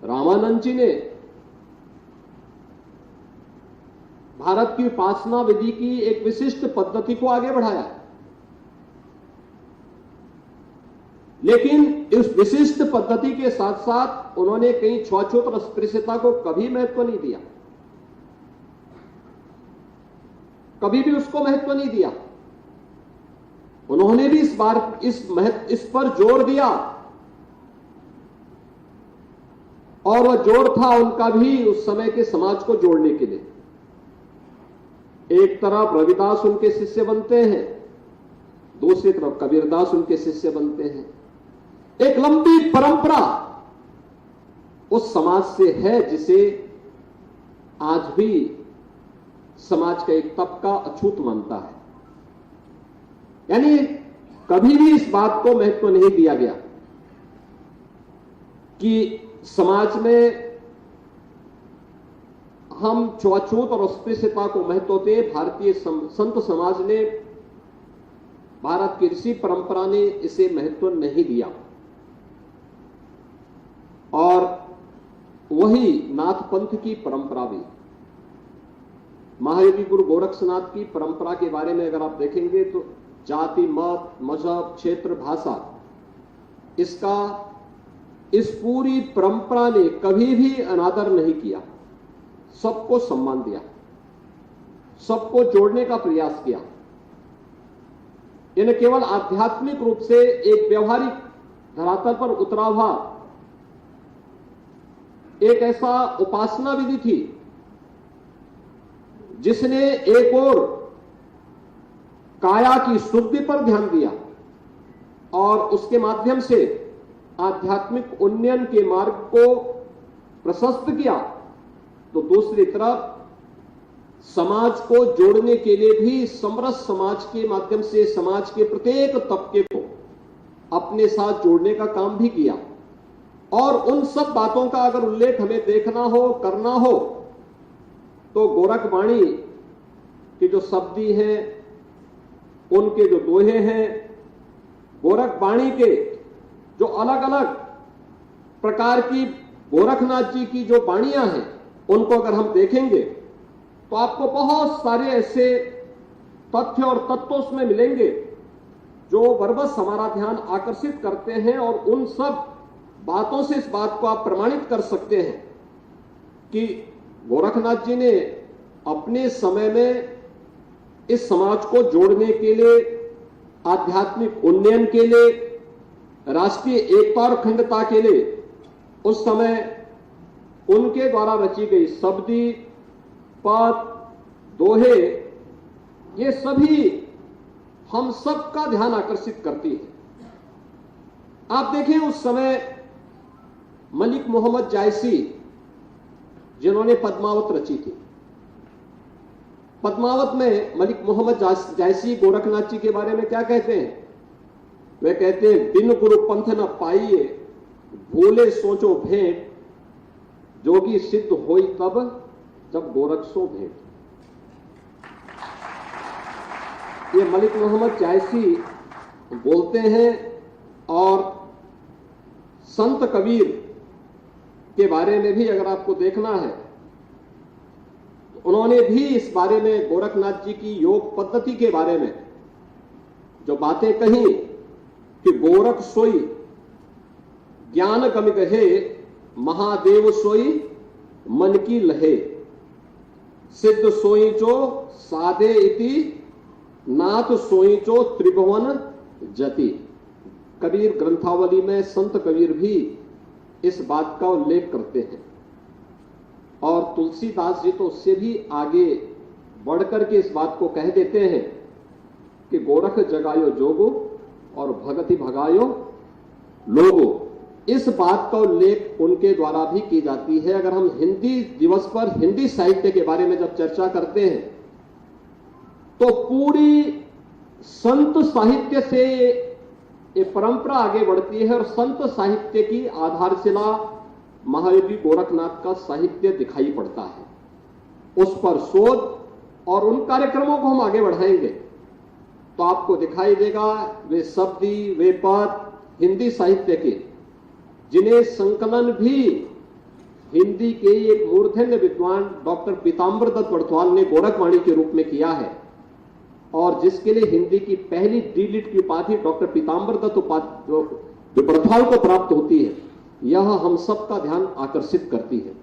रामानंद जी ने भारत की उपासना विधि की एक विशिष्ट पद्धति को आगे बढ़ाया, लेकिन इस विशिष्ट पद्धति के साथ साथ उन्होंने कहीं छुआछूत और अस्पृश्यता को कभी महत्व नहीं दिया, कभी भी उसको महत्व नहीं दिया। उन्होंने भी इस पर जोर दिया, और वह जोर था उनका भी उस समय के समाज को जोड़ने के लिए। एक तरफ रविदास उनके शिष्य बनते हैं, दूसरी तरफ कबीरदास उनके शिष्य बनते हैं। एक लंबी परंपरा उस समाज से है जिसे आज भी समाज का एक तबका अछूत मानता है। यानी कभी भी इस बात को महत्व नहीं दिया गया कि समाज में हम छुआछूत और अस्पृश्यता को महत्व दें। भारतीय संत समाज ने, भारत की ऋषि परंपरा ने इसे महत्व नहीं दिया, और वही नाथ पंथ की परंपरा भी, महायोगी गुरु गोरक्षनाथ की परंपरा के बारे में अगर आप देखेंगे तो जाति, मत, मजहब, क्षेत्र, भाषा, इस पूरी परंपरा ने कभी भी अनादर नहीं किया, सबको सम्मान दिया, सबको जोड़ने का प्रयास किया। इन्हें केवल आध्यात्मिक रूप से एक व्यवहारिक धरातल पर उतरा हुआ एक ऐसा उपासना विधि थी जिसने एक और काया की शुद्धि पर ध्यान दिया और उसके माध्यम से आध्यात्मिक उन्नयन के मार्ग को प्रशस्त किया, तो दूसरी तरफ समाज को जोड़ने के लिए भी समरस समाज के माध्यम से समाज के प्रत्येक तबके को अपने साथ जोड़ने का काम भी किया। और उन सब बातों का अगर उल्लेख हमें देखना हो, करना हो, तो गोरखवाणी के जो शब्दी हैं, उनके जो दोहे हैं, गोरखवाणी के जो अलग अलग प्रकार की गोरखनाथ जी की जो वाणियां हैं, उनको अगर हम देखेंगे तो आपको बहुत सारे ऐसे तथ्य और तत्व उसमें मिलेंगे जो बरबस हमारा ध्यान आकर्षित करते हैं, और उन सब बातों से इस बात को आप प्रमाणित कर सकते हैं कि गोरखनाथ जी ने अपने समय में इस समाज को जोड़ने के लिए, आध्यात्मिक उन्नयन के लिए, राष्ट्रीय एकता और अखंडता के लिए उस समय उनके द्वारा रची गई शब्दी, पद, दोहे, ये सभी हम सबका ध्यान आकर्षित करती है। आप देखें उस समय मलिक मोहम्मद जायसी, जिन्होंने पद्मावत रची थी, पद्मावत में मलिक मोहम्मद जायसी गोरखनाथ जी के बारे में क्या कहते हैं? वे कहते हैं, बिन गुरु पंथ न पाइए, भोले सोचो भेंट, जोगी सिद्ध होई तब जब गोरख सो भेंट। ये मलिक मोहम्मद जायसी बोलते हैं। और संत कबीर के बारे में भी अगर आपको देखना है तो उन्होंने भी इस बारे में, गोरखनाथ जी की योग पद्धति के बारे में जो बातें कही कि गोरख सोई ज्ञान गम गहे, महादेव सोई मन की लहे, सिद्ध सोई जो साधे इति, नाथ सोई जो त्रिभुवन जति। कबीर ग्रंथावली में संत कबीर भी इस बात का उल्लेख करते हैं, और तुलसीदास जी तो उससे भी आगे बढ़कर के इस बात को कह देते हैं कि गोरख जगायो जोगो और भगति भगायो लोगो। इस बात का उल्लेख उनके द्वारा भी की जाती है। अगर हम हिंदी दिवस पर हिंदी साहित्य के बारे में जब चर्चा करते हैं तो पूरी संत साहित्य से ये परंपरा आगे बढ़ती है, और संत साहित्य की आधारशिला महायोगी गोरखनाथ का साहित्य दिखाई पड़ता है। उस पर शोध और उन कार्यक्रमों को हम आगे बढ़ाएंगे तो आपको दिखाई देगा वे शब्दी, वे पद हिंदी साहित्य के, जिन्हें संकलन भी हिंदी के एक मूर्धन्य विद्वान डॉक्टर पीताम्बर दत्त वड़थवाल ने गोरखवाणी के रूप में किया है, और जिसके लिए हिंदी की पहली डी.लिट की उपाधि डॉक्टर पीताम्बर दत्त वड़थवाल को प्राप्त होती है, यह हम सबका ध्यान आकर्षित करती है।